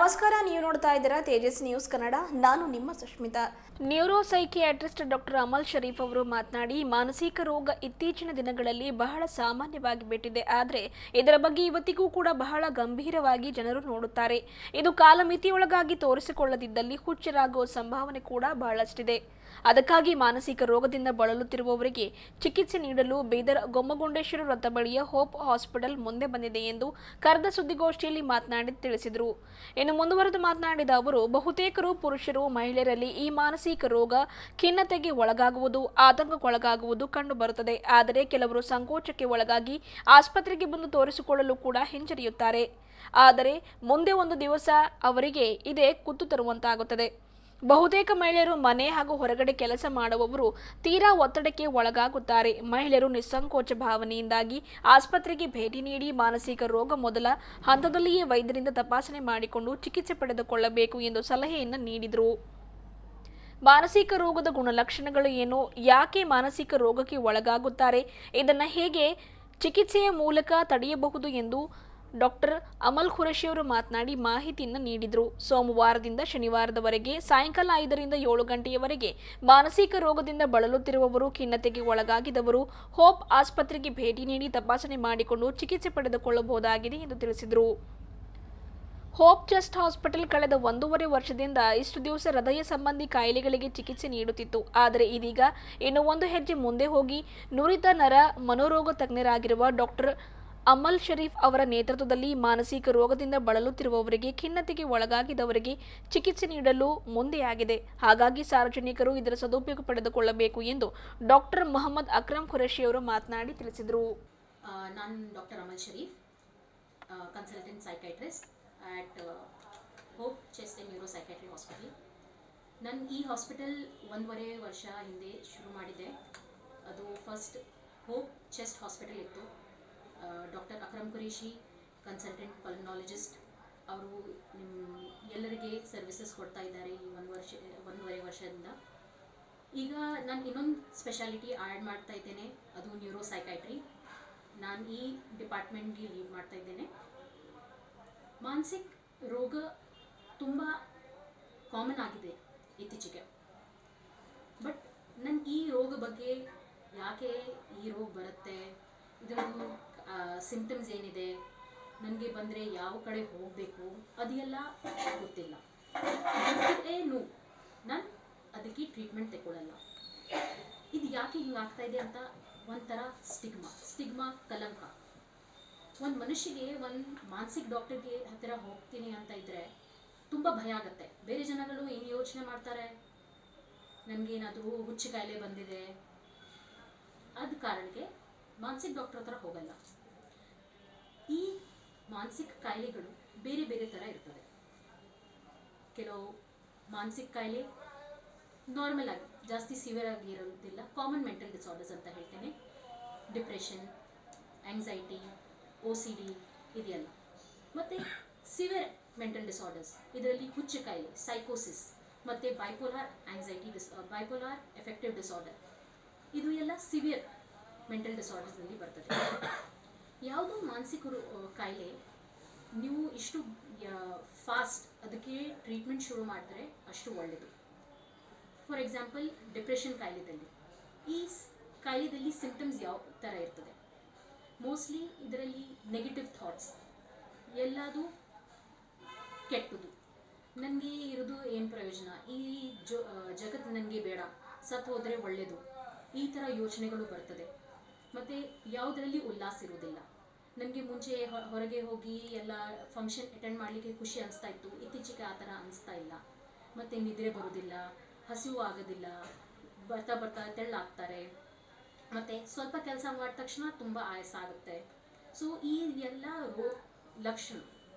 ನಮಸ್ಕಾರ, ನೀವು ನೋಡ್ತಾ ಇದ್ದೀರಾ ತೇಜಸ್ ನ್ಯೂಸ್ ಕನ್ನಡ. ನಾನು ನಿಮ್ಮ Sushmita. Neuro psychiatrist doctor Amal Sharif ಅವರು ಮಾತನಾಡಿ, ಮಾನಸಿಕ ರೋಗ ಇತ್ತೀಚಿನ ದಿನಗಳಲ್ಲಿ ಬಹಳ ಸಾಮಾನ್ಯವಾಗಿ ಬಿಟ್ಟಿದೆ. ಆದರೆ ಇದರ ಬಗ್ಗೆ ಇವತ್ತಿಗೂ ಕೂಡ ಬಹಳ ಗಂಭೀರವಾಗಿ ಜನರು ನೋಡುತ್ತಾರೆ. ಇದು ಕಾಲಮಿತಿಯೊಳಗಾಗಿ ತೋರಿಸಿಕೊಳ್ಳದಿದ್ದಲ್ಲಿ ಹುಚ್ಚರಾಗುವ ಸಂಭಾವನೆ ಕೂಡ ಬಹಳಷ್ಟಿದೆ. ಅದಕ್ಕಾಗಿ ಮಾನಸಿಕ ರೋಗದಿಂದ ಬಳಲುತ್ತಿರುವವರಿಗೆ ಚಿಕಿತ್ಸೆ ನೀಡಲು ಬೀದರ್ ಗೊಮ್ಮಗುಂಡೇಶ್ವರ ವೃತ್ತ ಬಳಿಯ ಹೋಪ್ ಹಾಸ್ಪಿಟಲ್ ಮುಂದೆ ಬಂದಿದೆ ಎಂದು ಕರೆದ ಸುದ್ದಿಗೋಷ್ಠಿಯಲ್ಲಿ ಮಾತನಾಡಿ ತಿಳಿಸಿದರು. ಇನ್ನು ಮುಂದುವರೆದು ಮಾತನಾಡಿದ ಅವರು, ಬಹುತೇಕರು ಪುರುಷರು, ಮಹಿಳೆಯರಲ್ಲಿ ಈ ಮಾನಸಿಕ ರೋಗ ಖಿನ್ನತೆಗೆ ಒಳಗಾಗುವುದು, ಆತಂಕಕ್ಕೊಳಗಾಗುವುದು ಕಂಡುಬರುತ್ತದೆ. ಆದರೆ ಕೆಲವರು ಸಂಕೋಚಕ್ಕೆ ಒಳಗಾಗಿ ಆಸ್ಪತ್ರೆಗೆ ಬಂದು ತೋರಿಸಿಕೊಳ್ಳಲು ಕೂಡ ಹಿಂಜರಿಯುತ್ತಾರೆ. ಆದರೆ ಮುಂದೆ ಒಂದು ದಿವಸ ಅವರಿಗೆ ಇದೇ ಕುತ್ತು ತರುವಂತಾಗುತ್ತದೆ. ಬಹುತೇಕ ಮಹಿಳೆಯರು ಮನೆ ಹಾಗೂ ಹೊರಗಡೆ ಕೆಲಸ ಮಾಡುವವರು ತೀರಾ ಒತ್ತಡಕ್ಕೆ ಒಳಗಾಗುತ್ತಾರೆ. ಮಹಿಳೆಯರು ನಿಸ್ಸಂಕೋಚ ಭಾವನೆಯಿಂದಾಗಿ ಆಸ್ಪತ್ರೆಗೆ ಭೇಟಿ ನೀಡಿ ಮಾನಸಿಕ ರೋಗ ಮೊದಲ ಹಂತದಲ್ಲಿಯೇ ವೈದ್ಯರಿಂದ ತಪಾಸಣೆ ಮಾಡಿಕೊಂಡು ಚಿಕಿತ್ಸೆ ಪಡೆದುಕೊಳ್ಳಬೇಕು ಎಂದು ಸಲಹೆಯನ್ನು ನೀಡಿದರು. ಮಾನಸಿಕ ರೋಗದ ಗುಣಲಕ್ಷಣಗಳು ಏನು, ಯಾಕೆ ಮಾನಸಿಕ ರೋಗಕ್ಕೆ ಒಳಗಾಗುತ್ತಾರೆ, ಇದನ್ನು ಹೇಗೆ ಚಿಕಿತ್ಸೆಯ ಮೂಲಕ ತಡೆಯಬಹುದು ಎಂದು ಡಾಕ್ಟರ್ ಅಮಲ್ ಖುರೇಶಿ ಅವರು ಮಾತನಾಡಿ ಮಾಹಿತಿಯನ್ನು ನೀಡಿದರು. ಸೋಮವಾರದಿಂದ ಶನಿವಾರದವರೆಗೆ ಸಾಯಂಕಾಲ 5ರಿಂದ 7 ಗಂಟೆಯವರೆಗೆ ಮಾನಸಿಕ ರೋಗದಿಂದ ಬಳಲುತ್ತಿರುವವರು, ಖಿನ್ನತೆಗೆ ಒಳಗಾಗಿದವರು ಹೋಪ್ ಆಸ್ಪತ್ರೆಗೆ ಭೇಟಿ ನೀಡಿ ತಪಾಸಣೆ ಮಾಡಿಕೊಂಡು ಚಿಕಿತ್ಸೆ ಪಡೆದುಕೊಳ್ಳಬಹುದಾಗಿದೆ ಎಂದು ತಿಳಿಸಿದರು. ಹೋಪ್ ಚೆಸ್ಟ್ ಹಾಸ್ಪಿಟಲ್ ಕಳೆದ 1.5 ವರ್ಷದಿಂದ ಇಷ್ಟು ದಿವಸ ಹೃದಯ ಸಂಬಂಧಿ ಕಾಯಿಲೆಗಳಿಗೆ ಚಿಕಿತ್ಸೆ ನೀಡುತ್ತಿತ್ತು. ಆದರೆ ಇದೀಗ ಇನ್ನು ಒಂದು ಹೆಜ್ಜೆ ಮುಂದೆ ಹೋಗಿ ನುರಿತ ನರ ಮನೋರೋಗ ತಜ್ಞರಾಗಿರುವ ಡಾಕ್ಟರ್ ಅಮಲ್ ಶರೀಫ್ ಅವರ ನೇತೃತ್ವದಲ್ಲಿ ಮಾನಸಿಕ ರೋಗದಿಂದ ಬಳಲುತ್ತಿರುವವರಿಗೆ, ಖಿನ್ನತೆಗೆ ಒಳಗಾಗಿದವರಿಗೆ ಚಿಕಿತ್ಸೆ ನೀಡಲು ಮುಂದೆಯಾಗಿದೆ. ಹಾಗಾಗಿ ಸಾರ್ವಜನಿಕರು ಇದರ ಸದುಪಯೋಗ ಪಡೆದುಕೊಳ್ಳಬೇಕು ಎಂದು ಡಾಕ್ಟರ್ ಮೊಹಮ್ಮದ್ ಅಕ್ರಮ್ ಖುರೇಶಿ ಅವರು ಮಾತನಾಡಿ ತಿಳಿಸಿದರು. ನಾನು doctor Amal Sharif, consultant psychiatrist at Hope Chest and neuro psychiatry hospital. ನಾನು ಈ ಹಾಸ್ಪಿಟಲ್ 1.5 ವರ್ಷ ಹಿಂದೆ ಶುರು ಮಾಡಿದೆ. ಅದು ಫಸ್ಟ್ ಹೋಪ್ ಚೆಸ್ಟ್ ಹಾಸ್ಪಿಟಲ್ ಇತ್ತು. Doctor Akram Qureshi, consultant pulmonologist, ಅವರು ಎಲ್ಲರಿಗೆ ಸರ್ವಿಸಸ್ ಕೊಡ್ತಾ ಇದ್ದಾರೆ ಈ 1.5 ವರ್ಷದಿಂದ. ಈಗ ನಾನು ಇನ್ನೊಂದು ಸ್ಪೆಷಾಲಿಟಿ ಆ್ಯಡ್ ಮಾಡ್ತಾ ಇದ್ದೇನೆ, ಅದು ನ್ಯೂರೋ ಸೈಕ್ಯಾಟ್ರಿ. ನಾನು ಈ ಡಿಪಾರ್ಟ್ಮೆಂಟ್ಗೆ ಲೀಡ್ ಮಾಡ್ತಾ ಇದ್ದೇನೆ. ಮಾನಸಿಕ ರೋಗ ತುಂಬ ಕಾಮನ್ ಆಗಿದೆ ಇತ್ತೀಚೆಗೆ. ಬಟ್ ನನ್ನ ಈ ರೋಗ ಬಗ್ಗೆ, ಯಾಕೆ ಈ ರೋಗ ಬರುತ್ತೆ, ಇದರದ್ದು ಸಿಂಪ್ಟಮ್ಸ್ ಏನಿದೆ, ನನಗೆ ಬಂದರೆ ಯಾವ ಕಡೆ ಹೋಗಬೇಕು, ಅದೆಲ್ಲ ಗೊತ್ತಿಲ್ಲ. ಏನು ನಾನು ಅದಕ್ಕೆ ಟ್ರೀಟ್ಮೆಂಟ್ ತಗೊಳ್ಳಲ್ಲ. ಇದು ಯಾಕೆ ಹಿಂಗಾಗ್ತಾ ಇದೆ ಅಂತ ಒಂಥರ ಸ್ಟಿಗ್ಮಾ ಕಲಂಕ. ಒಂದು ಮನುಷ್ಯಗೆ ಒಂದು ಮಾನಸಿಕ ಡಾಕ್ಟರ್ಗೆ ಹತ್ತಿರ ಹೋಗ್ತೀನಿ ಅಂತ ಇದ್ದರೆ ತುಂಬ ಭಯ ಆಗುತ್ತೆ. ಬೇರೆ ಜನಗಳು ಏನು ಯೋಚನೆ ಮಾಡ್ತಾರೆ, ನನಗೇನಾದರೂ ಹುಚ್ಚು ಕಾಯಿಲೆ ಬಂದಿದೆ, ಅದ ಕಾರಣಕ್ಕೆ ಮಾನಸಿಕ ಡಾಕ್ಟರ್ ಹತ್ರ ಹೋಗಲ್ಲ. ಈ ಮಾನಸಿಕ ಕಾಯಿಲೆಗಳು ಬೇರೆ ಬೇರೆ ಥರ ಇರ್ತದೆ. ಕೆಲವು ಮಾನಸಿಕ ಕಾಯಿಲೆ ನಾರ್ಮಲ್ ಆಗಿ, ಜಾಸ್ತಿ ಸಿವಿಯರ್ ಆಗಿ ಇರೋದಿಲ್ಲ, ಕಾಮನ್ ಮೆಂಟಲ್ ಡಿಸಾರ್ಡರ್ಸ್ ಅಂತ ಹೇಳ್ತೇನೆ. ಡಿಪ್ರೆಷನ್, ಆಂಗ್ಸೈಟಿ, OCD ಇದೆಯಲ್ಲ. ಮತ್ತು ಸಿವಿಯರ್ ಮೆಂಟಲ್ ಡಿಸಾರ್ಡರ್ಸ್, ಇದರಲ್ಲಿ ಹುಚ್ಚು ಕಾಯಿಲೆ, ಸೈಕೋಸಿಸ್, ಮತ್ತು ಬೈಪೋಲಾರ್ ಎಫೆಕ್ಟಿವ್ ಡಿಸಾರ್ಡರ್, ಇದು ಎಲ್ಲ ಸಿವಿಯರ್ ಮೆಂಟಲ್ ಡಿಸಾರ್ಡರ್ಸ್ನಲ್ಲಿ ಬರ್ತದೆ. ಯಾವುದೋ ಮಾನಸಿಕ ಕಾಯಿಲೆ ನೀವು ಇಷ್ಟು ಫಾಸ್ಟ್ ಅದಕ್ಕೆ ಟ್ರೀಟ್ಮೆಂಟ್ ಶುರು ಮಾಡಿದ್ರೆ ಅಷ್ಟು ಒಳ್ಳೆಯದು. ಫಾರ್ ಎಕ್ಸಾಂಪಲ್, ಡಿಪ್ರೆಷನ್ ಕಾಯಿಲೆದಲ್ಲಿ, ಈ ಕಾಯಿಲೆದಲ್ಲಿ ಸಿಂಪ್ಟಮ್ಸ್ ಯಾವ ಥರ ಇರ್ತದೆ? ಮೋಸ್ಟ್ಲಿ ಇದರಲ್ಲಿ ನೆಗೆಟಿವ್ ಥಾಟ್ಸ್, ಎಲ್ಲದು ಕೆಟ್ಟದು, ನನಗೆ ಇರೋದು ಏನು ಪ್ರಯೋಜನ, ಈ ಜಗತ್ತು ನನಗೆ ಬೇಡ, ಸತ್ತು ಹೋದರೆ ಒಳ್ಳೆಯದು, ಈ ಥರ ಯೋಚನೆಗಳು ಬರ್ತದೆ. ಮತ್ತು ಯಾವುದರಲ್ಲಿ ಉಲ್ಲಾಸ ಇರೋದಿಲ್ಲ. ನನಗೆ ಮುಂಚೆ ಹೊರಗೆ ಹೋಗಿ ಎಲ್ಲ ಫಂಕ್ಷನ್ ಅಟೆಂಡ್ ಮಾಡಲಿಕ್ಕೆ ಖುಷಿ ಅನಿಸ್ತಾ ಇತ್ತು, ಇತ್ತೀಚೆಗೆ ಆ ಥರ ಅನಿಸ್ತಾ ಇಲ್ಲ. ಮತ್ತು ನಿದ್ರೆ ಬರೋದಿಲ್ಲ, ಹಸಿವು ಆಗೋದಿಲ್ಲ, ಬರ್ತಾ ಬರ್ತಾ ತೆಳ್ಳಾಗ್ತಾರೆ, ಮತ್ತು ಸ್ವಲ್ಪ ಕೆಲಸ ಮಾಡಿದ ತಕ್ಷಣ ತುಂಬ ಆಯಾಸ ಆಗುತ್ತೆ. ಸೊ ಈ ಎಲ್ಲ ಲಕ್ಷಣ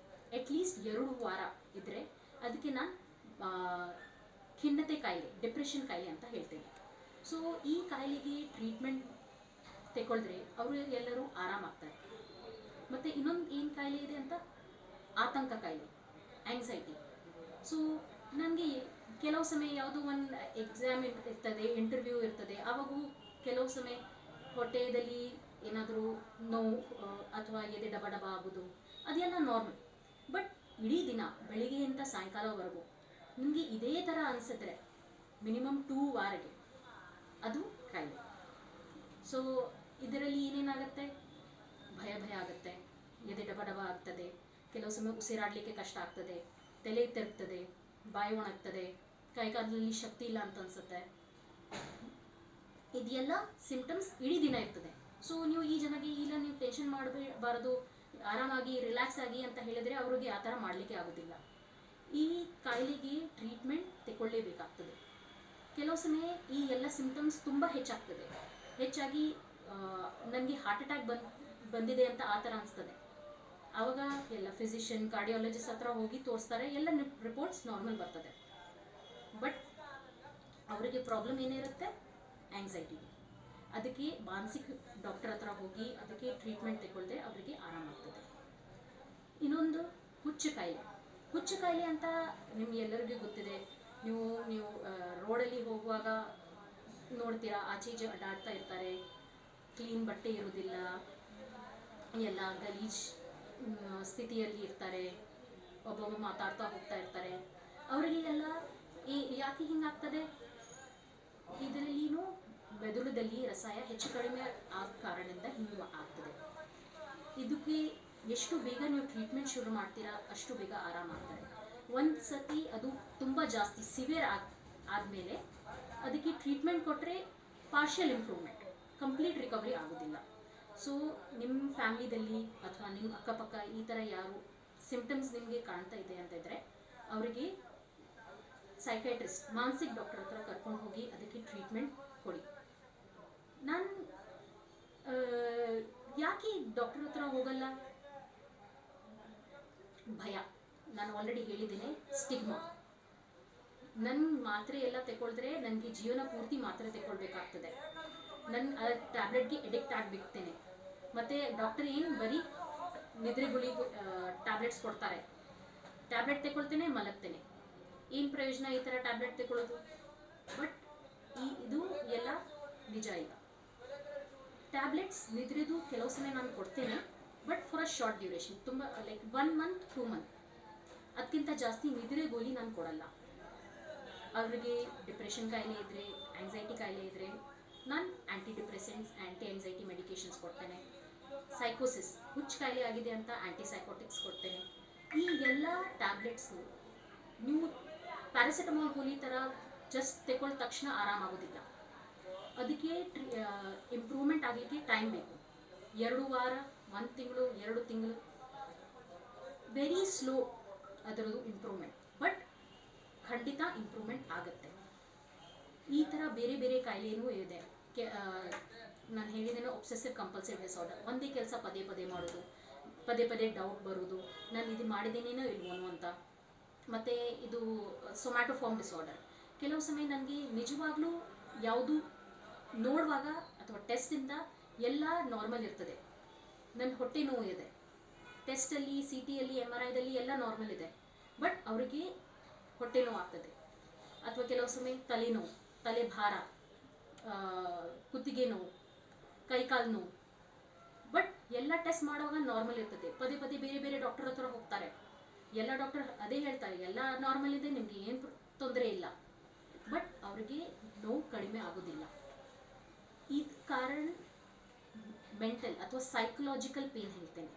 ಅಟ್ಲೀಸ್ಟ್ 2 ವಾರ ಇದ್ದರೆ ಅದಕ್ಕೆ ನಾನು ಖಿನ್ನತೆ ಕಾಯಿಲೆ, ಡಿಪ್ರೆಷನ್ ಕಾಯಿಲೆ ಅಂತ ಹೇಳ್ತೇನೆ. ಸೊ ಈ ಕಾಯಿಲೆಗೆ ಟ್ರೀಟ್ಮೆಂಟ್ ತಗೊಳ್ದ್ರೆ ಅವರು ಎಲ್ಲರೂ ಆರಾಮಾಗ್ತಾರೆ. ಮತ್ತು ಇನ್ನೊಂದು ಏನು ಕಾಯಿಲೆ ಇದೆ ಅಂತ, ಆತಂಕ ಕಾಯಿಲೆ, ಆಂಗ್ಸೈಟಿ. ಸೊ ನನಗೆ ಕೆಲವು ಸಮಯ ಯಾವುದೋ ಒಂದು ಎಕ್ಸಾಮ್ ಇರ್ತದೆ, ಇಂಟರ್ವ್ಯೂ ಇರ್ತದೆ, ಆವಾಗೂ ಕೆಲವು ಸಮಯ ಹೊಟ್ಟೆಯಲ್ಲಿ ಏನಾದರೂ ನೋವು ಅಥವಾ ಎದೆ ಡಬ ಡಬ ಆಗೋದು, ಅದೆಲ್ಲ ನಾರ್ಮಲ್. ಬಟ್ ಇಡೀ ದಿನ ಬೆಳಿಗ್ಗೆಯಿಂದ ಸಾಯಂಕಾಲವರೆಗೂ ನಿಮಗೆ ಇದೇ ಥರ ಅನಿಸಿದ್ರೆ ಮಿನಿಮಮ್ 2 ವಾರಗೆ ಅದು ಕಾಯಿಲೆ. ಸೊ ಇದರಲ್ಲಿ ಏನೇನಾಗುತ್ತೆ, ಭಯ ಆಗುತ್ತೆ, ಎದೆ ಡಬ ಡಬ ಆಗ್ತದೆ, ಕೆಲವು ಸಮಯ ಉಸಿರಾಡಲಿಕ್ಕೆ ಕಷ್ಟ ಆಗ್ತದೆ, ತಲೆ ತಿರುಗ್ತದೆ, ಬಾಯಿ ಒಣಗ್ತದೆ, ಕೈಕಾಲಲ್ಲಿ ಶಕ್ತಿ ಇಲ್ಲ ಅಂತ ಅನ್ಸುತ್ತೆ. ಇದೆಲ್ಲ ಸಿಂಪ್ಟಮ್ಸ್ ಇಡೀ ದಿನ ಇರ್ತದೆ. ಸೊ ನೀವು ಈ ಜನಗೆ ಇಲ್ಲ ನೀವು ಟೆನ್ಷನ್ ಮಾಡಬಾರದು, ಆರಾಮಾಗಿ ರಿಲ್ಯಾಕ್ಸ್ ಆಗಿ ಅಂತ ಹೇಳಿದರೆ ಅವ್ರಿಗೆ ಆ ಥರ ಮಾಡಲಿಕ್ಕೆ ಆಗೋದಿಲ್ಲ. ಈ ಕಾಯಿಲೆಗೆ ಟ್ರೀಟ್ಮೆಂಟ್ ತಗೊಳ್ಳೇಬೇಕಾಗ್ತದೆ. ಕೆಲವು ಸಮಯ ಈ ಎಲ್ಲ ಸಿಂಪ್ಟಮ್ಸ್ ತುಂಬ ಹೆಚ್ಚಾಗಿ ನನಗೆ ಹಾರ್ಟ್ ಅಟ್ಯಾಕ್ ಬಂದಿದೆ ಅಂತ ಆ ಥರ ಅನಿಸ್ತದೆ. ಆವಾಗ ಎಲ್ಲ ಫಿಸಿಷಿಯನ್, ಕಾರ್ಡಿಯಾಲಜಿಸ್ಟ್ ಹತ್ರ ಹೋಗಿ ತೋರಿಸ್ತಾರೆ, ಎಲ್ಲ ರಿಪೋರ್ಟ್ಸ್ ನಾರ್ಮಲ್ ಬರ್ತದೆ. ಬಟ್ ಅವರಿಗೆ ಪ್ರಾಬ್ಲಮ್ ಏನಿರುತ್ತೆ, ಆ್ಯಂಗ್ಸೈಟಿ. ಅದಕ್ಕೆ ಮಾನಸಿಕ ಡಾಕ್ಟರ್ ಹತ್ರ ಹೋಗಿ ಅದಕ್ಕೆ ಟ್ರೀಟ್ಮೆಂಟ್ ತಗೊಳ್ದೆ ಅವರಿಗೆ ಆರಾಮಾಗ್ತದೆ. ಇನ್ನೊಂದು ಹುಚ್ಚು ಕಾಯಿಲೆ ಅಂತ ನಿಮ್ಗೆ ಎಲ್ಲರಿಗೂ ಗೊತ್ತಿದೆ. ನೀವು ರೋಡಲ್ಲಿ ಹೋಗುವಾಗ ನೋಡ್ತೀರಾ, ಆಚೆ ಈಚೆ ಅಡ್ಡಾಡ್ತಾ ಇರ್ತಾರೆ, ಕ್ಲೀನ್ ಬಟ್ಟೆ ಇರೋದಿಲ್ಲ, ಎಲ್ಲ ಗಲೀಜ್ ಸ್ಥಿತಿಯಲ್ಲಿ ಇರ್ತಾರೆ, ಒಬ್ಬೊಬ್ಬ ಮಾತಾಡ್ತಾ ಹೋಗ್ತಾ ಇರ್ತಾರೆ. ಅವರಿಗೆ ಎಲ್ಲ ಯಾಕೆ ಹಿಂಗಾಗ್ತದೆ, ಇದರಲ್ಲಿನೂ ಮೆದುಳದಲ್ಲಿ ರಸಾಯ ಹೆಚ್ಚು ಕಡಿಮೆ ಆದ ಕಾರಣದಿಂದ ಹಿಂಗೆ ಆಗ್ತದೆ. ಇದಕ್ಕೆ ಎಷ್ಟು ಬೇಗ ನೀವು ಟ್ರೀಟ್ಮೆಂಟ್ ಶುರು ಮಾಡ್ತೀರಾ ಅಷ್ಟು ಬೇಗ ಆರಾಮಾಗ್ತಾರೆ. ಒಂದು ಸತಿ ಅದು ತುಂಬ ಜಾಸ್ತಿ ಸಿವಿಯರ್ ಆದಮೇಲೆ ಅದಕ್ಕೆ ಟ್ರೀಟ್ಮೆಂಟ್ ಕೊಟ್ಟರೆ ಪಾರ್ಷಿಯಲ್ ಇಂಪ್ರೂವ್ಮೆಂಟ್, ಕಂಪ್ಲೀಟ್ ರಿಕವರಿ ಆಗೋದಿಲ್ಲ. ಸೊ ನಿಮ್ಮ ಫ್ಯಾಮಿಲಿದಲ್ಲಿ ಅಥವಾ ನಿಮ್ಮ ಅಕ್ಕಪಕ್ಕ ಈ ಥರ ಯಾರು ಸಿಂಪ್ಟಮ್ಸ್ ನಿಮಗೆ ಕಾಣ್ತಾ ಇದೆ ಅಂತ ಇದ್ದರೆ ಅವರಿಗೆ ಸೈಕೈಟ್ರಿಸ್ಟ್, ಮಾನಸಿಕ ಡಾಕ್ಟರ್ ಹತ್ರ ಕರ್ಕೊಂಡು ಹೋಗಿ ಅದಕ್ಕೆ ಟ್ರೀಟ್ಮೆಂಟ್ ಕೊಡಿ. ನಾನು ಯಾಕೆ ಡಾಕ್ಟರ್ ಹತ್ರ ಹೋಗಲ್ಲ, ಭಯ. ನಾನು ಆಲ್ರೆಡಿ ಹೇಳಿದ್ದೀನಿ, ಸ್ಟಿಗ್ಮಾ. ನನ್ನ ಮಾತ್ರೆ ಎಲ್ಲ ತಗೊಳಿದ್ರೆ ನನಗೆ ಜೀವನ ಪೂರ್ತಿ ಮಾತ್ರೆ ತಗೊಳ್ಬೇಕಾಗ್ತದೆ, ನನ್ನ ಟ್ಯಾಬ್ಲೆಟ್ಗೆ ಎಡಿಕ್ಟ್ ಆಗಿಬಿಡ್ತೇನೆ. ಮತ್ತು ಡಾಕ್ಟರ್ ಏನು ಬರೀ ನಿದ್ರೆ ಗುಳಿಗೆ ಟ್ಯಾಬ್ಲೆಟ್ಸ್ ಕೊಡ್ತಾರೆ, ಟ್ಯಾಬ್ಲೆಟ್ ತಗೊಳ್ತೇನೆ, ಮಲಗ್ತೇನೆ. ಏನು ಪ್ರಯೋಜನ ಈ ಥರ ಟ್ಯಾಬ್ಲೆಟ್ ತಗೊಳ್ಳೋದು? ಬಟ್ ಇದು ಎಲ್ಲ ನಿಜ ಇಲ್ಲ. ಟ್ಯಾಬ್ಲೆಟ್ಸ್ ನಿದ್ರೆದು ಕೆಲವು ಸಮಯ ನಾನು ಕೊಡ್ತೇನೆ, but for a short duration, ತುಂಬ ಲೈಕ್ 1 ಮಂತ್ 2 ಮಂತ್, ಅದಕ್ಕಿಂತ ಜಾಸ್ತಿ ನಿದ್ರೆ ಗೋಲಿ ನಾನು ಕೊಡಲ್ಲ. ಅವರಿಗೆ ಡಿಪ್ರೆಷನ್ ಕಾಯಿಲೆ ಇದ್ದರೆ, ಆ್ಯಂಗ್ಸೈಟಿ ಕಾಯಿಲೆ ಇದ್ದರೆ ನಾನು ಆ್ಯಂಟಿ ಡಿಪ್ರೆಸೆಂಟ್ಸ್, ಆ್ಯಂಟಿ ಆ್ಯಂಗ್ಸೈಟಿ ಮೆಡಿಕೇಷನ್ಸ್ ಕೊಡ್ತೇನೆ. ಸೈಕೋಸಿಸ್, ಹುಚ್ಚು ಕಾಯಿಲೆ ಆಗಿದೆ ಅಂತ ಆ್ಯಂಟಿ ಸೈಕೋಟಿಕ್ಸ್ ಕೊಡ್ತೇನೆ. ಈ ಎಲ್ಲ ಟ್ಯಾಬ್ಲೆಟ್ಸು ನೀವು ಪ್ಯಾರಾಸಿಟಮಾಲ್ ಗೋಲಿ ಥರ ಜಸ್ಟ್ ತಗೊಳ್ಳ ತಕ್ಷಣ ಆರಾಮಾಗೋದಿಲ್ಲ. ಅದಕ್ಕೆ ಇಂಪ್ರೂವ್ಮೆಂಟ್ ಆಗಲಿಕ್ಕೆ ಟೈಮ್ ಬೇಕು. 2 ವಾರ, 1 ತಿಂಗಳು, 2 ತಿಂಗಳು, ವೆರಿ ಸ್ಲೋ ಅದರದ್ದು ಇಂಪ್ರೂವ್ಮೆಂಟ್. ಬಟ್ ಖಂಡಿತ ಇಂಪ್ರೂವ್ಮೆಂಟ್ ಆಗುತ್ತೆ. ಈ ಥರ ಬೇರೆ ಬೇರೆ ಕಾಯಿಲೆನೂ ಇದೆ. ನಾನು ಹೇಳಿದ್ದೇನೆ, ಒಬ್ಸೆಸಿವ್ ಕಂಪಲ್ಸಿವ್ ಡಿಸಾರ್ಡರ್, ಒಂದೇ ಕೆಲಸ ಪದೇ ಮಾಡೋದು, ಪದೇ ಡೌಟ್ ಬರೋದು, ನಾನು ಇದು ಮಾಡಿದ್ದೇನೇನೋ ಇಲ್ವೋ ಅಂತ. ಮತ್ತು ಇದು ಸೊಮ್ಯಾಟೋಫಾರ್ಮ್ ಡಿಸಾರ್ಡರ್. ಕೆಲವು ಸಮಯ ನನಗೆ ನಿಜವಾಗ್ಲೂ ಯಾವುದು ನೋಡುವಾಗ ಅಥವಾ ಟೆಸ್ಟಿಂದ ಎಲ್ಲ ನಾರ್ಮಲ್ ಇರ್ತದೆ, ನನ್ನ ಹೊಟ್ಟೆ ನೋವು ಇದೆ, ಟೆಸ್ಟಲ್ಲಿ CT ಯಲ್ಲಿ MRIದಲ್ಲಿ ಎಲ್ಲ ನಾರ್ಮಲ್ ಇದೆ, ಬಟ್ ಅವರಿಗೆ ಹೊಟ್ಟೆ ನೋವು ಆಗ್ತದೆ. ಅಥವಾ ಕೆಲವು ಸಮಯ ತಲೆನೋವು, ತಲೆ ಭಾರ, ಕುತ್ತಿಗೆ ನೋವು, ಕೈಕಾಲು ನೋವು, ಬಟ್ ಎಲ್ಲ ಟೆಸ್ಟ್ ಮಾಡುವಾಗ ನಾರ್ಮಲ್ ಇರ್ತದೆ. ಪದೇ ಬೇರೆ ಡಾಕ್ಟರ್ ಹತ್ರ ಹೋಗ್ತಾರೆ, ಎಲ್ಲ ಡಾಕ್ಟರ್ ಅದೇ ಹೇಳ್ತಾರೆ, ಎಲ್ಲ ನಾರ್ಮಲ್ ಇದೆ, ನಿಮಗೆ ಏನು ತೊಂದರೆ ಇಲ್ಲ, ಬಟ್ ಅವರಿಗೆ ನೋವು ಕಡಿಮೆ ಆಗೋದಿಲ್ಲ. ಈ ಕಾರಣ ಮೆಂಟಲ್ ಅಥವಾ ಸೈಕಲಾಜಿಕಲ್ ಪೇನ್ ಹೇಳ್ತೇನೆ.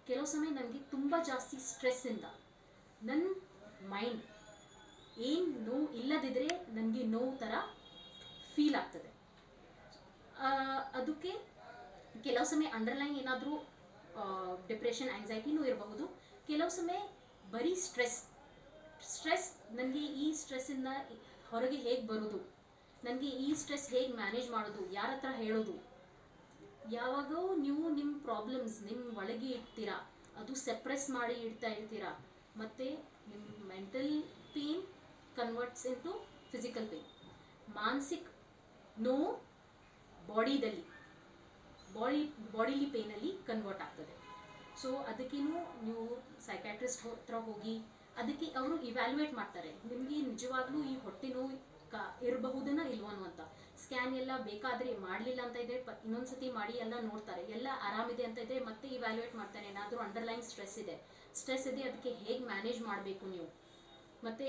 ಕೆಲವು ಸಮಯ ನನಗೆ ತುಂಬ ಜಾಸ್ತಿ ಸ್ಟ್ರೆಸ್ಸಿಂದ ನನ್ನ ಮೈಂಡ್ ಏನು ನೋವು ಇಲ್ಲದಿದ್ದರೆ ನನಗೆ ನೋವು ಥರ ಫೀಲ್ ಆಗ್ತದೆ. ಅದಕ್ಕೆ ಕೆಲವು ಸಮಯ ಅಂಡರ್ಲೈನ್ ಏನಾದರೂ ಡಿಪ್ರೆಷನ್, ಆ್ಯಂಗ್ಸೈಟಿನೂ ಇರಬಹುದು. ಕೆಲವು ಸಮಯ ಬರೀ ಸ್ಟ್ರೆಸ್ ನನಗೆ ಈ ಸ್ಟ್ರೆಸ್ಸಿಂದ ಹೊರಗೆ ಹೇಗೆ ಬರೋದು, ನನಗೆ ಈ ಸ್ಟ್ರೆಸ್ ಹೇಗೆ ಮ್ಯಾನೇಜ್ ಮಾಡೋದು, ಯಾರ ಹತ್ರ ಹೇಳೋದು. ಯಾವಾಗೋ ನೀವು ನಿಮ್ಮ ಪ್ರಾಬ್ಲಮ್ಸ್ ನಿಮ್ಮ ಒಳಗೆ ಇಡ್ತೀರಾ, ಅದು ಸೆಪ್ರೆಸ್ ಮಾಡಿ ಇಡ್ತಾ ಇರ್ತೀರಾ, ಮತ್ತು ನಿಮ್ಮ mental pain converts into physical pain. ಮಾನಸಿಕ ನೋವು ಬಾಡಿಲಿ ಪೇನಲ್ಲಿ ಕನ್ವರ್ಟ್ ಆಗ್ತದೆ. ಸೊ ಅದಕ್ಕೇನು ನೀವು ಸೈಕ್ಯಾಟ್ರಿಸ್ಟ್ ಹತ್ರ ಹೋಗಿ ಅದಕ್ಕೆ ಅವರು ಇವ್ಯಾಲ್ಯೂಯೇಟ್ ಮಾಡ್ತಾರೆ, ನಿಮಗೆ ನಿಜವಾಗ್ಲೂ ಈ ಹೊಟ್ಟೆ ನೋವು ಇರಬಹುದನ ಇಲ್ವೋ ಅಂತ. ಸ್ಕ್ಯಾನ್ ಎಲ್ಲ ಬೇಕಾದರೆ ಮಾಡಲಿಲ್ಲ ಅಂತ ಇದ್ದರೆ ಇನ್ನೊಂದ್ಸತಿ ಮಾಡಿ ಎಲ್ಲ ನೋಡ್ತಾರೆ, ಎಲ್ಲ ಆರಾಮಿದೆ ಅಂತ ಇದ್ದರೆ ಮತ್ತೆ ಇವ್ಯಾಲ್ಯೂಯೇಟ್ ಮಾಡ್ತಾರೆ. ಏನಾದರೂ ಅಂಡರ್ಲೈನ್ ಸ್ಟ್ರೆಸ್ ಇದೆ ಅದಕ್ಕೆ ಹೇಗೆ ಮ್ಯಾನೇಜ್ ಮಾಡಬೇಕು ನೀವು, ಮತ್ತು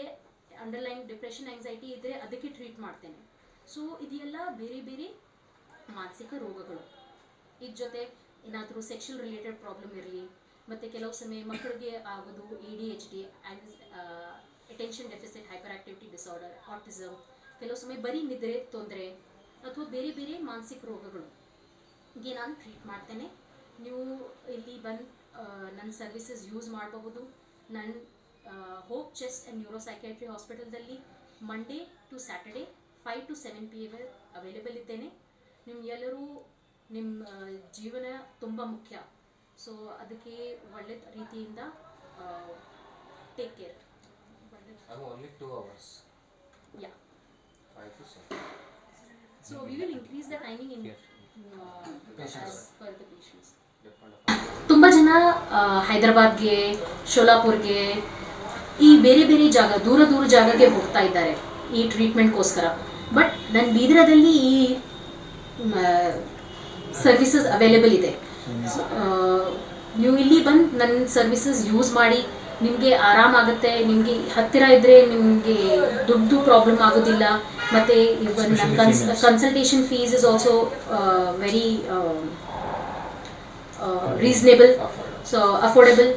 ಅಂಡರ್ಲೈನ್ ಡಿಪ್ರೆಷನ್ ಆಂಗ್ಸೈಟಿ ಇದ್ದರೆ ಅದಕ್ಕೆ ಟ್ರೀಟ್ ಮಾಡ್ತೇನೆ. ಸೊ ಇದೆಲ್ಲ ಬೇರೆ ಬೇರೆ ಮಾನಸಿಕ ರೋಗಗಳು. ಇದ್ರ ಜೊತೆ ಏನಾದರೂ ಸೆಕ್ಷುವಲ್ ರಿಲೇಟೆಡ್ ಪ್ರಾಬ್ಲಮ್ ಇರಲಿ, ಮತ್ತು ಕೆಲವು ಸಮಯ ಮಕ್ಕಳಿಗೆ ಆಗೋದು ADHD, attention deficit hyper activity disorder, autism, ಕೆಲವು ಸಮಯ ಬರೀ ನಿದ್ರೆ ತೊಂದರೆ ಅಥವಾ ಬೇರೆ ಬೇರೆ ಮಾನಸಿಕ ರೋಗಗಳು ಗೆ ನಾನು ಟ್ರೀಟ್ ಮಾಡ್ತೇನೆ. ನೀವು ಇಲ್ಲಿ ಬಂದು ನನ್ನ ಸರ್ವಿಸಸ್ ಯೂಸ್ ಮಾಡಬಹುದು. ನನ್ನ Hope Chest and neuro psychiatry ಹಾಸ್ಪಿಟಲ್ದಲ್ಲಿ Monday to Saturday 5 to 7 PM available ಇದ್ದೇನೆ. ಎಲ್ಲರೂ ನಿಮ್ಮ ಜೀವನ ತುಂಬ ಮುಖ್ಯ, ಸೊ ಅದಕ್ಕೆ ಒಳ್ಳೆ ರೀತಿಯಿಂದ take care. Only 2 hours. Yeah. 5 to 7. So we will increase the timing in Patients. as per the patients. Depend upon. ತುಂಬ ಜನ ಹೈದರಾಬಾದ್ಗೆ, ಶೋಲಾಪುರ್ಗೆ, ಈ ಬೇರೆ ಬೇರೆ ದೂರ ಜಾಗಕ್ಕೆ ಹೋಗ್ತಾ ಇದ್ದಾರೆ ಈ ಟ್ರೀಟ್ಮೆಂಟ್ಗೋಸ್ಕರ. ಬಟ್ ನನ್ನ ಬೀದರದಲ್ಲಿ ಈ ಸರ್ವಿಸಸ್ ಅವೈಲೇಬಲ್ ಇದೆ. ನೀವು ಇಲ್ಲಿ ಬಂದು ನನ್ನ ಸರ್ವಿಸಸ್ ಯೂಸ್ ಮಾಡಿ, ನಿಮಗೆ ಆರಾಮಾಗುತ್ತೆ. ನಿಮಗೆ ಹತ್ತಿರ ಇದ್ದರೆ ನಿಮಗೆ ದುಡ್ಡು ಪ್ರಾಬ್ಲಮ್ ಆಗೋದಿಲ್ಲ. ಮತ್ತು ಇವನ್ ನನ್ನ consultation fees is also very reasonable, so affordable.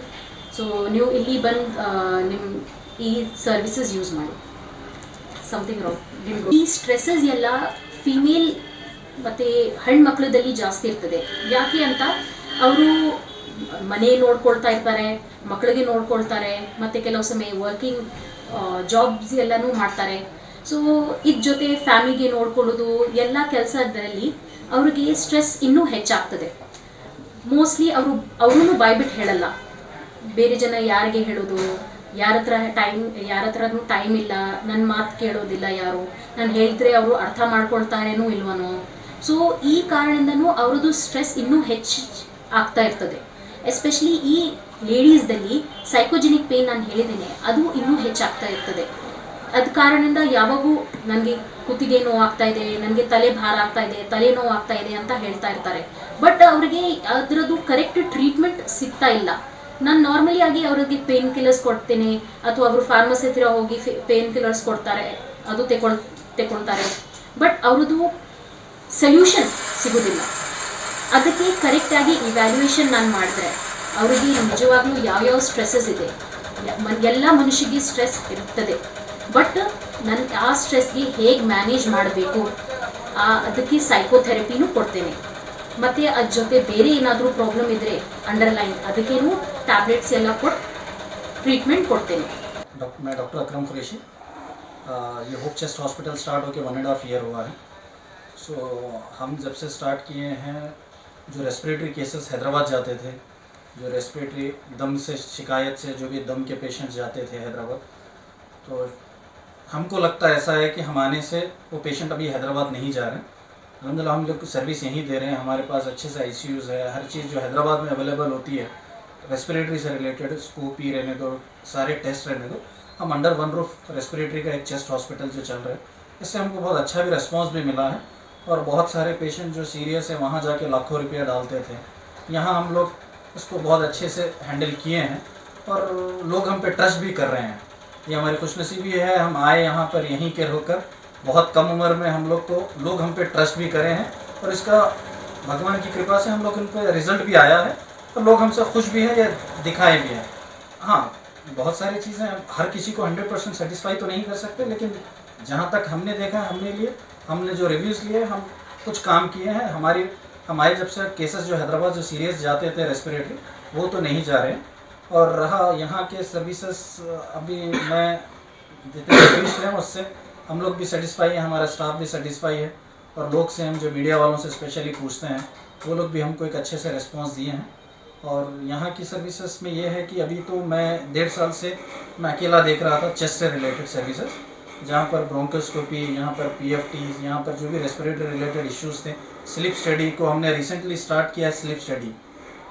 So ನೀವು ಇಲ್ಲಿ ಬಂದು ನಿಮ್ಮ ಈ ಸರ್ವಿಸಸ್ ಯೂಸ್ ಮಾಡಿ. Something wrong. ಈ ಸ್ಟ್ರೆಸ್ಸಸ್ ಎಲ್ಲ ಫಿಮೇಲ್ ಮತ್ತು ಹೆಣ್ಮಕ್ಳದಲ್ಲಿ ಜಾಸ್ತಿ ಇರ್ತದೆ. ಯಾಕೆ ಅಂತ ಅವರು ಮನೆ ನೋಡ್ಕೊಳ್ತಾ ಇರ್ತಾರೆ, ಮಕ್ಕಳಿಗೆ ನೋಡ್ಕೊಳ್ತಾರೆ, ಮತ್ತು ಕೆಲವು ಸಮಯ ವರ್ಕಿಂಗ್ ಜಾಬ್ಸ್ ಎಲ್ಲನೂ ಮಾಡ್ತಾರೆ. ಸೊ ಇದ್ರ ಜೊತೆ ಫ್ಯಾಮಿಲಿಗೆ ನೋಡ್ಕೊಳ್ಳೋದು ಎಲ್ಲ ಕೆಲಸದಲ್ಲಿ ಅವ್ರಿಗೆ ಸ್ಟ್ರೆಸ್ ಇನ್ನೂ ಹೆಚ್ಚಾಗ್ತದೆ. ಮೋಸ್ಟ್ಲಿ ಅವ್ರೂ ಬಾಯ್ಬಿಟ್ಟು ಹೇಳಲ್ಲ. ಬೇರೆ ಜನ ಯಾರಿಗೆ ಹೇಳೋದು, ಯಾರ ಹತ್ರನೂ ಟೈಮ್ ಇಲ್ಲ, ನನ್ನ ಮಾತು ಕೇಳೋದಿಲ್ಲ ಯಾರು, ನಾನು ಹೇಳಿದ್ರೆ ಅವರು ಅರ್ಥ ಮಾಡ್ಕೊಳ್ತಾರೇನೋ ಇಲ್ವನೋ. ಸೊ ಈ ಕಾರಣದಿಂದನೂ ಅವ್ರದ್ದು ಸ್ಟ್ರೆಸ್ ಇನ್ನೂ ಹೆಚ್ಚು ಆಗ್ತಾ ಇರ್ತದೆ. ಎಸ್ಪೆಷಲಿ ಈ ಲೇಡೀಸ್ದಲ್ಲಿ ಸೈಕೋಜೆನಿಕ್ ಪೇನ್ ನಾನು ಹೇಳಿದ್ದೇನೆ, ಅದು ಇನ್ನೂ ಹೆಚ್ಚಾಗ್ತಾ ಇರ್ತದೆ. ಅದ ಕಾರಣದಿಂದ ಯಾವಾಗೂ ನನಗೆ ಕುತ್ತಿಗೆ ನೋವು ಆಗ್ತಾ ಇದೆ, ನನಗೆ ತಲೆ ಭಾರ ಆಗ್ತಾ ಇದೆ, ತಲೆ ನೋವು ಆಗ್ತಾ ಇದೆ ಅಂತ ಹೇಳ್ತಾ ಇರ್ತಾರೆ. ಬಟ್ ಅವರಿಗೆ ಅದರದ್ದು ಕರೆಕ್ಟ್ ಟ್ರೀಟ್ಮೆಂಟ್ ಸಿಗ್ತಾ ಇಲ್ಲ. ನಾನು ನಾರ್ಮಲಿ ಆಗಿ ಅವರಿಗೆ ಪೇನ್ ಕಿಲ್ಲರ್ಸ್ ಕೊಡ್ತೇನೆ, ಅಥವಾ ಅವರು ಫಾರ್ಮಸಿ ಹತ್ತಿರ ಹೋಗಿ ಪೇನ್ ಕಿಲ್ಲರ್ಸ್ ಕೊಡ್ತಾರೆ, ಅದು ತೆಕೊಳ್ತಾರೆ. ಬಟ್ ಅವ್ರದ್ದು ಸೊಲ್ಯೂಷನ್ ಸಿಗೋದಿಲ್ಲ. ಅದಕ್ಕೆ ಕರೆಕ್ಟಾಗಿ ಇವ್ಯಾಲ್ಯೂಯೇಷನ್ ನಾನು ಮಾಡಿದ್ರೆ ಅವರಿಗೆ ನಿಜವಾಗ್ಲೂ ಯಾವ್ಯಾವ ಸ್ಟ್ರೆಸ್ಸಸ್ ಇದೆ. ಎಲ್ಲ ಮನುಷ್ಯರಿಗೆ ಸ್ಟ್ರೆಸ್ ಇರ್ತದೆ. ಬಟ್ ಆ ಸ್ಟ್ರೆಸ್ಗೆ ಹೇಗೆ ಮ್ಯಾನೇಜ್ ಮಾಡಬೇಕು, ಅದಕ್ಕೆ ಸೈಕೋಥೆರಪಿನೂ ಕೊಡ್ತೇನೆ. ಮತ್ತು ಅದ್ರ ಜೊತೆ ಬೇರೆ ಏನಾದರೂ ಪ್ರಾಬ್ಲಮ್ ಇದ್ದರೆ ಅಂಡರ್ಲೈನ್ ಅದಕ್ಕೇನು ಟ್ಯಾಬ್ಲೆಟ್ಸ್ ಎಲ್ಲ ಕೊಟ್ಟು ಟ್ರೀಟ್ಮೆಂಟ್ ಕೊಡ್ತೇನೆ. मैं डॉक्टर अकरम कुरैशी। ये होप चेस्ट हॉस्पिटल स्टार्ट होकर 1.5 ईयर हुआ है। सो हम जब से स्टार्ट किए हैं, जो रेस्पिरेटरी केसेस हैदराबाद जाते थे, जो रेस्पिरेटरी दम से शिकायत से जो भी दम के पेशेंट्स जाते थे हैदराबाद, तो हमको लगता ऐसा है कि हम आने से वो पेशेंट अभी हैदराबाद नहीं जा रहे हैं। अलहमदिल्ला हम लोग सर्विस यहीं दे रहे हैं। हमारे पास अच्छे से ICUs है, हर चीज़ जो हैदराबाद में अवेलेबल होती है रेस्पिरेटरी से रिलेटेड, स्कूपी रहने दो, सारे टेस्ट रहने दो, हम अंडर वन रूफ रेस्पिरेटरी का एक चेस्ट हॉस्पिटल जो चल रहा है, इससे हमको बहुत अच्छा भी रिस्पॉन्स भी मिला है। और बहुत सारे पेशेंट जो सीरियस है वहाँ जाके लाखों रुपया डालते थे, यहाँ हम लोग इसको बहुत अच्छे से हैंडल किए हैं और लोग हम पे ट्रस्ट भी कर रहे हैं। ये हमारी खुशनसीबी है, हम आए यहाँ पर यहीं के होकर, बहुत कम उम्र में हम लोग को लोग हम पे ट्रस्ट भी करे हैं और इसका भगवान की कृपा से हम लोग इन पर रिज़ल्ट भी आया है और लोग हमसे खुश भी हैं या दिखाए भी हैं। हाँ, बहुत सारी चीज़ें हर किसी को 100% सेटिस्फाई तो नहीं कर सकते, लेकिन जहाँ तक हमने देखा है, हमने जो रिव्यूज़ लिए, हम कुछ काम किए हैं। हमारे जब से केसेस जो हैदराबाद जो सीरियस जाते थे रेस्पिरेटरी, वो तो नहीं जा रहे हैं। और रहा यहाँ के सर्विसेज, अभी मैं जितने रिव्यूज़ लिए हैं उससे हम लोग भी सेटिस्फाई हैं, हमारा स्टाफ भी सेटिस्फाई है। और लोग से हम जो मीडिया वालों से स्पेशली पूछते हैं, वो लोग भी हमको एक अच्छे से रिस्पॉन्स दिए हैं। और यहाँ की सर्विसेज में ये है कि अभी तो मैं 1.5 साल से मैं अकेला देख रहा था चेस्ट से रिलेटेड सर्विसेज, जहाँ पर ब्रोंकोस्कोपी, यहाँ पर PFTs, यहाँ पर जो भी रेस्पिरेटरी रिलेटेड इश्यूज़ थे। स्लीप स्टडी को हमने रिसेंटली स्टार्ट किया है, स्लीप स्टडी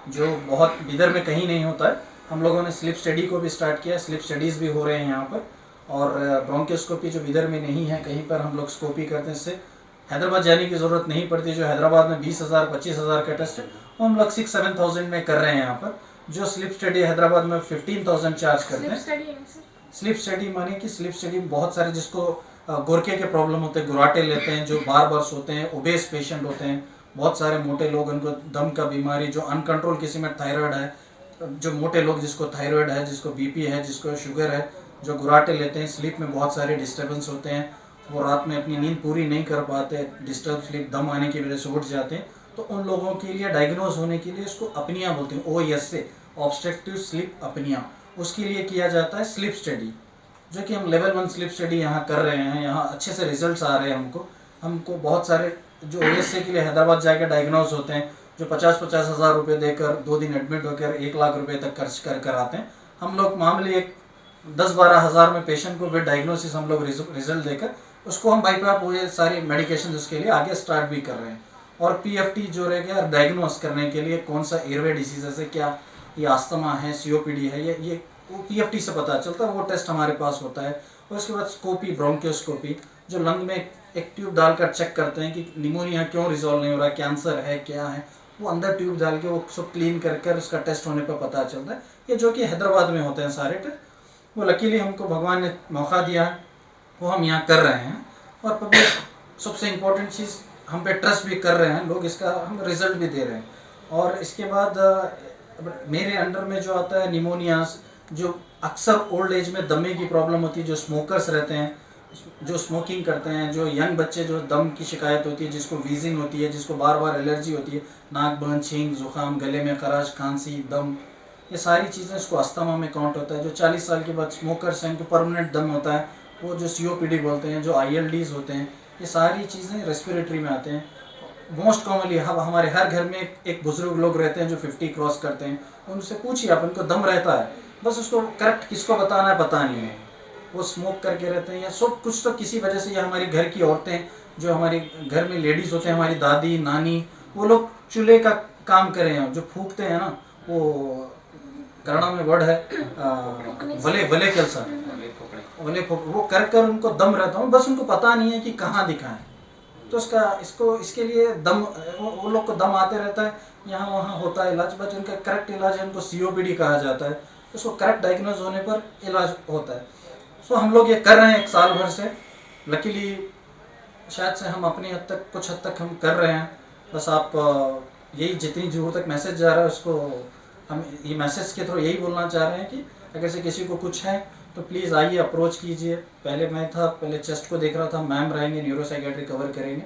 जो बहुत बिदर में कहीं नहीं होता है, हम लोगों ने स्लीप स्टडी को भी स्टार्ट किया। स्लीप स्टडीज़ भी हो रहे हैं यहाँ पर। और ब्रोंकोस्कोपी जो इधर में नहीं है, कहीं पर हम लोग स्कोपी करते हैं, इससे हैदराबाद जाने की ज़रूरत नहीं पड़ती। जो हैदराबाद में 20,000 25,000 का टेस्ट है वो हम लोग 6-7,000 में कर रहे हैं यहाँ पर। जो स्लिप स्टडी हैदराबाद में 15,000 चार्ज करते हैं। स्लिप स्टडी माने कि स्लिप स्टडी बहुत सारे जिसको गोरखे के प्रॉब्लम होते हैं, गुराटे लेते हैं, जो बार बार सोते हैं, ओबेस पेशेंट होते हैं, बहुत सारे मोटे लोग, उनको दम का बीमारी, जो अनकंट्रोल किसी में थायराइड है, जो मोटे लोग जिसको थायराइड है, जिसको बीपी है, जिसको शुगर है, जो गुराटे लेते हैं, स्लीप में बहुत सारे डिस्टर्बेंस होते हैं, वो रात में अपनी नींद पूरी नहीं कर पाते, डिस्टर्ब स्लीप, दम आने की वजह से उठ जाते हैं। तो उन लोगों के लिए डायग्नोज होने के लिए इसको अपनिया बोलते हैं, OS से ऑब्स्ट्रक्टिव स्लीप अपनिया, उसके लिए किया जाता है स्लीप स्टडी, जो कि हम लेवल 1 स्लीप स्टडी यहाँ कर रहे हैं। यहाँ अच्छे से रिजल्ट्स आ रहे हैं हमको बहुत सारे जो OSA के लिए हैदराबाद जाकर डायग्नोज होते हैं, जो 50-50 हज़ार रुपये देकर 2 दिन एडमिट होकर 1 लाख रुपए तक खर्च कर आते हैं। हम लोग मामूली एक 10-12 हज़ार में पेशेंट को विद डायग्नोसिस हम लोग रिजल्ट देकर उसको हम बाईपास हुए सारी मेडिकेशन उसके लिए आगे स्टार्ट भी कर रहे हैं। और PFT जो रह गया डायग्नोस करने के लिए कौन सा एयरवे डिसीजेस है, क्या ये आस्थमा है, COPD है, ये वो PFT से पता चलता है, वो टेस्ट हमारे पास होता है। और उसके बाद स्कोपी, ब्रोंकोस्कोपी, जो लंग में एक ट्यूब डालकर चेक करते हैं कि निमोनिया क्यों रिजॉल्व नहीं हो रहा, कैंसर है, क्या है, वो अंदर ट्यूब डाल के वो सब क्लीन कर उसका टेस्ट होने पर पता चलता है। ये जो कि हैदराबाद में होते हैं सारे टेस्ट, वो लकीली हमको भगवान ने मौका दिया है, वो हम यहाँ कर रहे हैं। और पब्लिक सबसे इम्पोर्टेंट चीज़, हम पे ट्रस्ट भी कर रहे हैं लोग, इसका हम रिज़ल्ट भी दे रहे हैं। और इसके बाद मेरे अंडर में जो आता है निमोनियाज, जो अक्सर ओल्ड एज में दमे की प्रॉब्लम होती है, जो स्मोकर्स रहते हैं, जो स्मोकिंग करते हैं, जो यंग बच्चे जो दम की शिकायत होती है, जिसको वीजिंग होती है, जिसको बार बार एलर्जी होती है, नाक बंद, छींक, जुकाम, गले में खराश, खांसी, दम, ये सारी चीज़ें इसको अस्थमा में काउंट होता है। जो 40 साल के बाद स्मोकर्स हैं, उनको परमानेंट दम होता है, वो जो COPD बोलते हैं, जो ILDs होते हैं, ये सारी चीज़ें रेस्पिरेटरी में आते हैं। मोस्ट कॉमनली हमारे हर घर में एक बुजुर्ग लोग रहते हैं जो 50 क्रॉस करते हैं, उनसे पूछिए आप, उनको दम रहता है, बस उसको करेक्ट किसको बताना है पता नहीं है, वो स्मोक करके रहते हैं या सब कुछ तो किसी वजह से। या हमारी घर की औरतें जो हमारे घर में लेडीज़ होते हैं, हमारी दादी नानी, वो लोग चूल्हे का काम कर रहे हैं, जो फूकते हैं ना, वो कन्नड़ा में वर्ड है वले केल्सा, वो कर उनको दम रहता हूँ, बस उनको पता नहीं है कि कहाँ दिखाएं। तो इसके लिए दम, वो लोग को दम आते रहता है, यहाँ वहाँ होता है इलाज, बट उनका करेक्ट इलाज है, उनको COPD कहा जाता है, उसको करेक्ट डायग्नोज होने पर इलाज होता है। सो हम लोग ये कर रहे हैं 1 साल भर से, लकीली शायद से हम अपनी हद तक, कुछ हद तक हम कर रहे हैं। बस आप यही जितनी दूर तक मैसेज जा रहा है उसको हम ये मैसेज के थ्रू यही बोलना चाह रहे हैं कि अगर से किसी को कुछ है तो प्लीज़ आइए, अप्रोच कीजिए। पहले चेस्ट को देख रहा था, मैम रहेंगे, न्यूरोसाइकेट्री कवर करेंगे।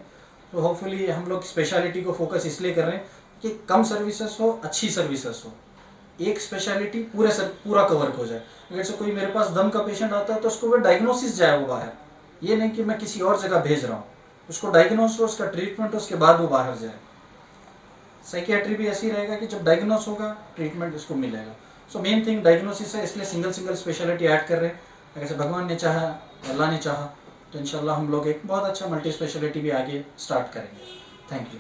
तो होपफुली हम लोग स्पेशलिटी को फोकस इसलिए कर रहे हैं कि कम सर्विसेज हो, अच्छी सर्विसेज हो, एक स्पेशलिटी पूरा कवर हो जाए। अगर से कोई मेरे पास दम का पेशेंट आता है तो उसको वो डायग्नोसिस जाए वो बाहर, ये नहीं कि मैं किसी और जगह भेज रहा हूँ, उसको डायग्नोस हो, उसका ट्रीटमेंट हो, उसके बाद वो बाहर जाए। साइकियाट्री भी ऐसी रहेगा कि जब डायग्नोस होगा ट्रीटमेंट उसको मिलेगा। सो मेन थिंग डायग्नोसिस है, इसलिए सिंगल स्पेशलिटी ऐड कर रहे हैं। अगर से भगवान ने चाहा, अल्लाह ने चाहा, तो इंशाल्लाह हम लोग एक बहुत अच्छा मल्टी स्पेशलिटी भी आगे स्टार्ट करेंगे। Thank you.